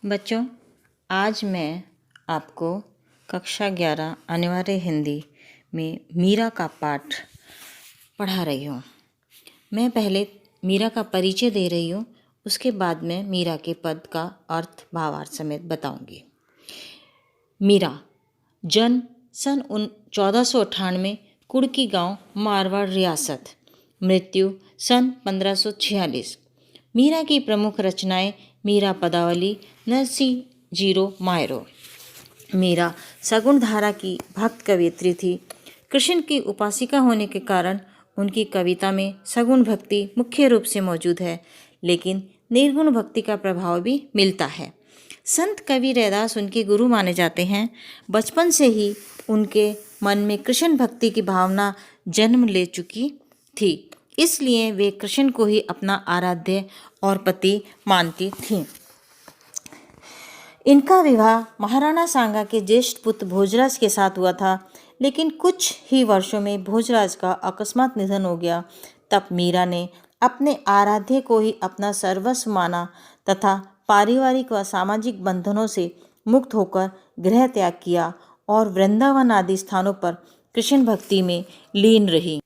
बच्चों, आज मैं आपको कक्षा 11 अनिवार्य हिंदी में मीरा का पाठ पढ़ा रही हूँ। मैं पहले मीरा का परिचय दे रही हूँ, उसके बाद मैं मीरा के पद का अर्थ भावार्थ समेत बताऊँगी। मीरा जन्म सन 1498 कुड़की गांव, मारवाड़ रियासत। मृत्यु सन 1546। मीरा की प्रमुख रचनाएं मीरा पदावली, नरसिंह जीरो मायरो। मीरा सगुण धारा की भक्त कवयित्री थी। कृष्ण की उपासिका होने के कारण उनकी कविता में सगुण भक्ति मुख्य रूप से मौजूद है, लेकिन निर्गुण भक्ति का प्रभाव भी मिलता है। संत कवि रैदास उनके गुरु माने जाते हैं। बचपन से ही उनके मन में कृष्ण भक्ति की भावना जन्म ले चुकी थी, इसलिए वे कृष्ण को ही अपना आराध्य और पति मानती थीं। इनका विवाह महाराणा सांगा के ज्येष्ठ पुत्र भोजराज के साथ हुआ था, लेकिन कुछ ही वर्षों में भोजराज का अकस्मात निधन हो गया। तब मीरा ने अपने आराध्य को ही अपना सर्वस्व माना तथा पारिवारिक व सामाजिक बंधनों से मुक्त होकर गृह त्याग किया और वृंदावन आदि स्थानों पर कृष्ण भक्ति में लीन रही।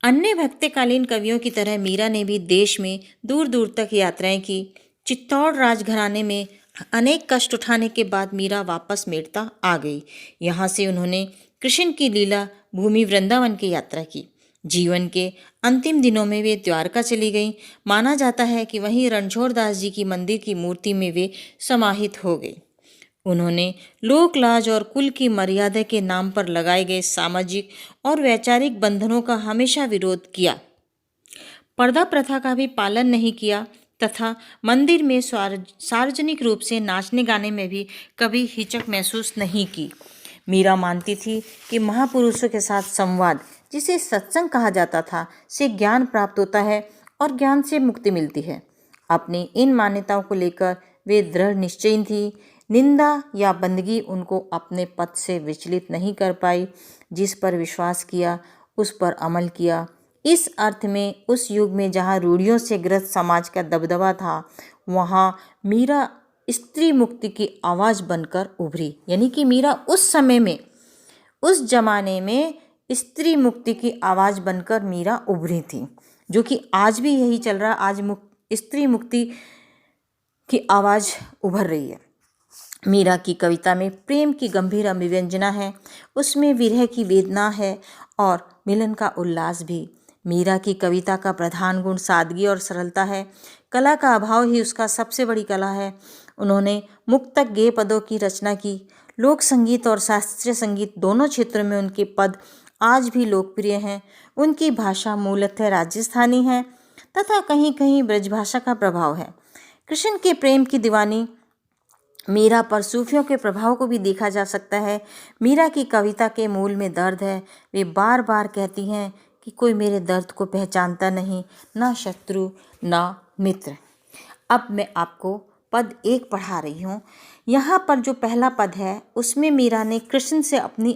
अन्य भक्तिकालीन कवियों की तरह मीरा ने भी देश में दूर दूर तक यात्राएं की। चित्तौड़ राजघराने में अनेक कष्ट उठाने के बाद मीरा वापस मेड़ता आ गई। यहाँ से उन्होंने कृष्ण की लीला भूमि वृंदावन की यात्रा की। जीवन के अंतिम दिनों में वे द्वारका चली गईं। माना जाता है कि वहीं रणछोड़ दास जी की मंदिर की मूर्ति में वे समाहित हो गई। उन्होंने लोक लाज और कुल की मर्यादा के नाम पर लगाए गए सामाजिक और वैचारिक बंधनों का हमेशा विरोध किया। पर्दा प्रथा का भी पालन नहीं किया तथा मंदिर में सार्वजनिक रूप से नाचने गाने में भी कभी हिचक महसूस नहीं की। मीरा मानती थी कि महापुरुषों के साथ संवाद, जिसे सत्संग कहा जाता था, से ज्ञान प्राप्त होता है और ज्ञान से मुक्ति मिलती है। अपनी इन मान्यताओं को लेकर वे दृढ़ निश्चयी थी। निंदा या बंदगी उनको अपने पथ से विचलित नहीं कर पाई। जिस पर विश्वास किया उस पर अमल किया। इस अर्थ में उस युग में जहाँ रूढ़ियों से ग्रस्त समाज का दबदबा था, वहाँ मीरा स्त्री मुक्ति की आवाज़ बनकर उभरी। यानी कि मीरा उस समय में, उस जमाने में स्त्री मुक्ति की आवाज़ बनकर मीरा उभरी थी, जो कि आज भी यही चल रहा। आज स्त्री मुक्ति की आवाज़ उभर रही है। मीरा की कविता में प्रेम की गंभीर अभिव्यंजना है, उसमें विरह की वेदना है और मिलन का उल्लास भी। मीरा की कविता का प्रधान गुण सादगी और सरलता है। कला का अभाव ही उसका सबसे बड़ी कला है। उन्होंने मुक्तक गेय पदों की रचना की। लोक संगीत और शास्त्रीय संगीत दोनों क्षेत्रों में उनके पद आज भी लोकप्रिय हैं। उनकी भाषा मूलतः राजस्थानी है तथा कहीं कहीं ब्रजभाषा का प्रभाव है। कृष्ण के प्रेम की दीवानी मीरा पर सूफियों के प्रभाव को भी देखा जा सकता है। मीरा की कविता के मूल में दर्द है। वे बार बार कहती हैं कि कोई मेरे दर्द को पहचानता नहीं, ना शत्रु ना मित्र। अब मैं आपको पद 1 पढ़ा रही हूँ। यहाँ पर जो पहला पद है, उसमें मीरा ने कृष्ण से अपनी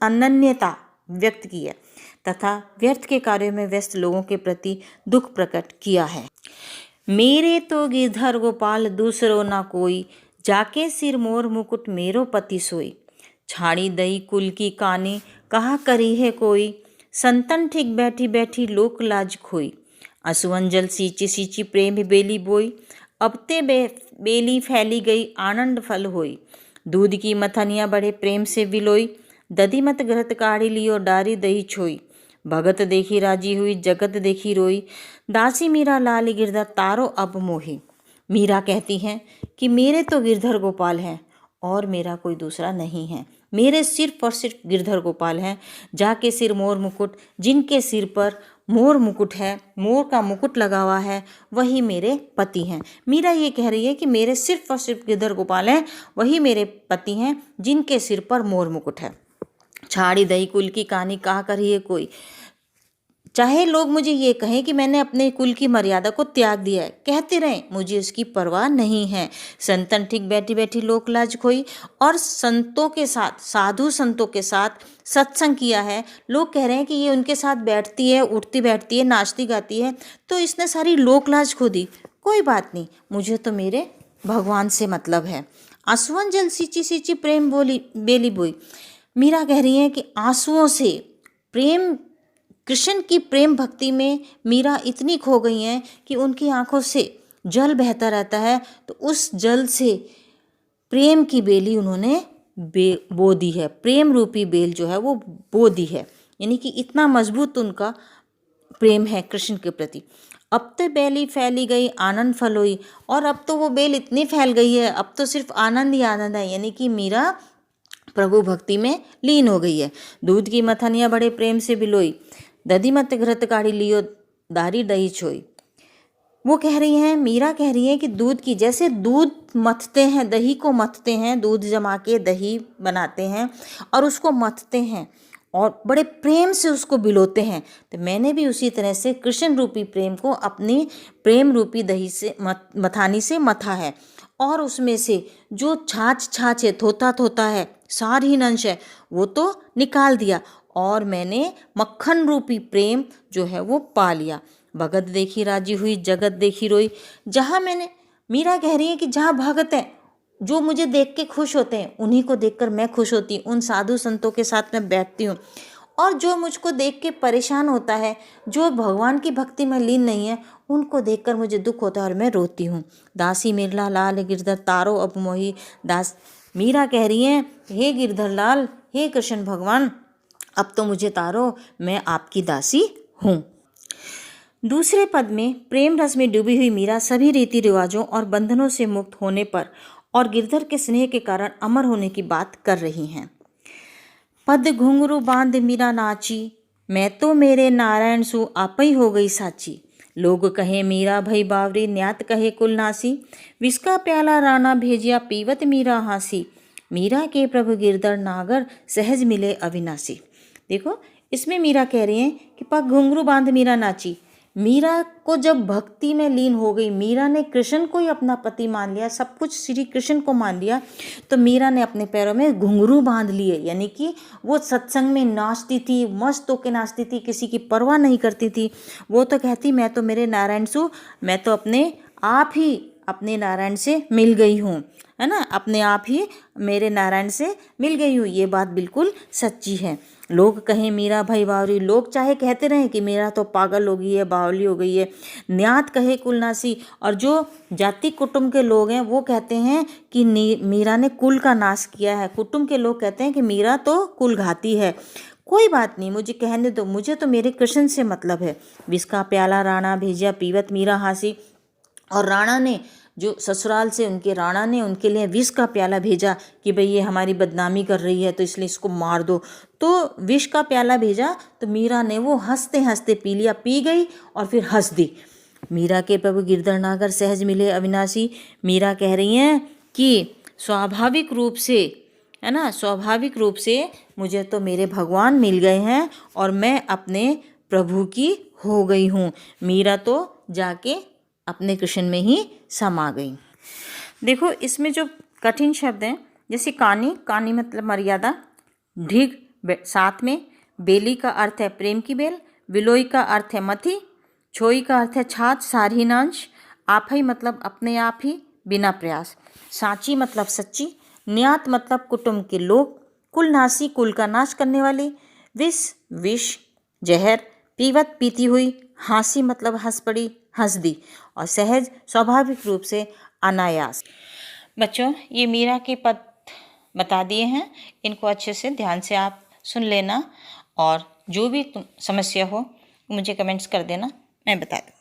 अनन्यता व्यक्त की है तथा व्यर्थ के कार्यों में व्यस्त लोगों के प्रति दुख प्रकट किया है। मेरे तो गिरधर गोपाल दूसरो ना कोई, जाके सिर मोर मुकुट मेरो पति सोई। छाड़ी दई कुल की कानी, कहा करी है कोई, संतन ठीक बैठी बैठी लोक लाज खोई। असुवन जल सींची सींची प्रेम बेली बोई, अब ते बेली फैली गई आनंद फल होई। दूध की मथनिया बड़े प्रेम से विलोई, दधी मत घृत काढ़ी लियो डारी दही छोई। भगत देखी राजी हुई जगत देखी रोई, दासी मीरा लाल गिरधर तारो अब मोही। मीरा कहती हैं कि मेरे तो गिरधर गोपाल हैं और मेरा कोई दूसरा नहीं है। मेरे सिर्फ और सिर्फ गिरधर गोपाल हैं। जाके सिर मोर मुकुट, जिनके सिर पर मोर मुकुट है, मोर का मुकुट लगा हुआ है, वही मेरे पति हैं। मीरा ये कह रही है कि मेरे सिर्फ और सिर्फ गिरधर गोपाल हैं, वही मेरे पति हैं, जिनके सिर पर मोर मुकुट है। छाड़ी दही कुल की कहानी कहा करिए कोई। चाहे लोग मुझे ये कहें कि मैंने अपने कुल की मर्यादा को त्याग दिया है, कहते रहें, मुझे उसकी परवाह नहीं है। संतन ठीक बैठी बैठी लोक लाज खोई, और संतों के साथ, साधु संतों के साथ सत्संग किया है। लोग कह रहे हैं कि ये उनके साथ बैठती है, उठती बैठती है, नाचती गाती है, तो इसने सारी लोक लाज खो दी। कोई बात नहीं, मुझे तो मेरे भगवान से मतलब है। आंसुअन जल सींची सींची प्रेम बोली बेली बोई। मीरा कह रही है कि आंसुओं से प्रेम, कृष्ण की प्रेम भक्ति में मीरा इतनी खो गई हैं कि उनकी आंखों से जल बहता रहता है। तो उस जल से प्रेम की बेली उन्होंने बो दी है, प्रेम रूपी बेल जो है वो बो दी है। यानी कि इतना मजबूत उनका प्रेम है कृष्ण के प्रति। अब तो बेली फैली गई आनंद फलोई, और अब तो वो बेल इतनी फैल गई है, अब तो सिर्फ आनंद ही आनंद है। यानी कि मीरा प्रभु भक्ति में लीन हो गई है। दूध की मथनिया बड़े प्रेम से बिलोई, दधी मत घृत काढ़ी लियो, दारी दही छोई। वो कह रही हैं, मीरा कह रही है कि दूध की, जैसे दूध मथते हैं, दही को मथते हैं, दूध जमा के दही बनाते हैं और उसको मथते हैं और बड़े प्रेम से उसको बिलोते हैं, तो मैंने भी उसी तरह से कृष्ण रूपी प्रेम को अपनी प्रेम रूपी दही से मथानी से मथा है, और उसमें से जो छाछ है, थोता है, सारहीन अंश है, वो तो निकाल दिया, और मैंने मक्खन रूपी प्रेम जो है वो पा लिया। भगत देखी राजी हुई, जगत देखी रोई। जहाँ मैंने, मीरा कह रही है कि जहाँ भगत हैं, जो मुझे देख के खुश होते हैं, उन्हीं को देखकर मैं खुश होती हूँ, उन साधु संतों के साथ मैं बैठती हूँ। और जो मुझको देख के परेशान होता है, जो भगवान की भक्ति में लीन नहीं है, उनको देखकर मुझे दुख होता है और मैं रोती हूँ। दासी मिरला लाल गिरधर तारो अब मोही दास। मीरा कह रही हैं, हे गिरधर लाल, हे कृष्ण भगवान, अब तो मुझे तारो, मैं आपकी दासी हूँ। दूसरे पद में प्रेम रस में डूबी हुई मीरा सभी रीति रिवाजों और बंधनों से मुक्त होने पर और गिरधर के स्नेह के कारण अमर होने की बात कर रही हैं। पद घुंघरू बांध मीरा नाची, मैं तो मेरे नारायण सु आपई हो गई साची। लोग कहे मीरा भई बावरी, न्यात कहे कुल नासी। विस्का प्याला राणा भेजिया, पीवत मीरा हासी। मीरा के प्रभु गिरधर नागर, सहज मिले अविनाशी। देखो, इसमें मीरा कह रही हैं कि पग घुंघरू बांध मीरा नाची। मीरा को जब भक्ति में लीन हो गई, मीरा ने कृष्ण को ही अपना पति मान लिया, सब कुछ श्री कृष्ण को मान लिया, तो मीरा ने अपने पैरों में घुंघरू बांध लिए। यानी कि वो सत्संग में नाचती थी, मस्त होकर नाचती थी, किसी की परवाह नहीं करती थी। वो तो कहती, मैं तो मेरे नारायण सु, मैं तो अपने आप ही अपने नारायण से मिल गई हूँ, है ना, अपने आप ही मेरे नारायण से मिल गई हूँ। ये बात बिल्कुल सच्ची है। लोग कहें मीरा भाई बावरी, लोग चाहे कहते रहें कि मीरा तो पागल हो गई है, बावली हो गई है। न्यात कहे कुलनासी, और जो जाति कुटुंब के लोग हैं वो कहते हैं कि मीरा ने कुल का नाश किया है। कुटुंब के लोग कहते हैं कि मीरा तो कुलघाती है। कोई बात नहीं, मुझे कहने दो, मुझे तो मेरे कृष्ण से मतलब है। विस्का प्याला राणा भेजिया, पीवत मीरा हासी। और राणा ने, जो ससुराल से उनके राणा ने उनके लिए विष का प्याला भेजा कि भाई ये हमारी बदनामी कर रही है, तो इसलिए इसको मार दो। तो विष का प्याला भेजा, तो मीरा ने वो हंसते हंसते पी लिया, पी गई और फिर हंस दी। मीरा के प्रभु गिरधर नागर, सहज मिले अविनाशी। मीरा कह रही हैं कि स्वाभाविक रूप से, है ना, स्वाभाविक रूप से मुझे तो मेरे भगवान मिल गए हैं और मैं अपने प्रभु की हो गई हूँ। मीरा तो जाके अपने कृष्ण में ही समा गई। देखो, इसमें जो कठिन शब्द हैं, जैसे कानी, कानी मतलब मर्यादा, ढीग साथ में, बेली का अर्थ है प्रेम की बेल, विलोई का अर्थ है मथी, छोई का अर्थ है छाछ, सारहीनांश, आपही मतलब अपने आप ही, बिना प्रयास, साची मतलब सच्ची, न्यात मतलब कुटुंब के लोग, कुलनासी कुल का नाश करने वाली, विष जहर, पीवत पीती हुई, हासी मतलब हंस पड़ी, हंस दी, और सहज स्वाभाविक रूप से, अनायास। बच्चों, ये मीरा के पद बता दिए हैं, इनको अच्छे से ध्यान से आप सुन लेना, और जो भी समस्या हो मुझे कमेंट्स कर देना, मैं बता दूँ।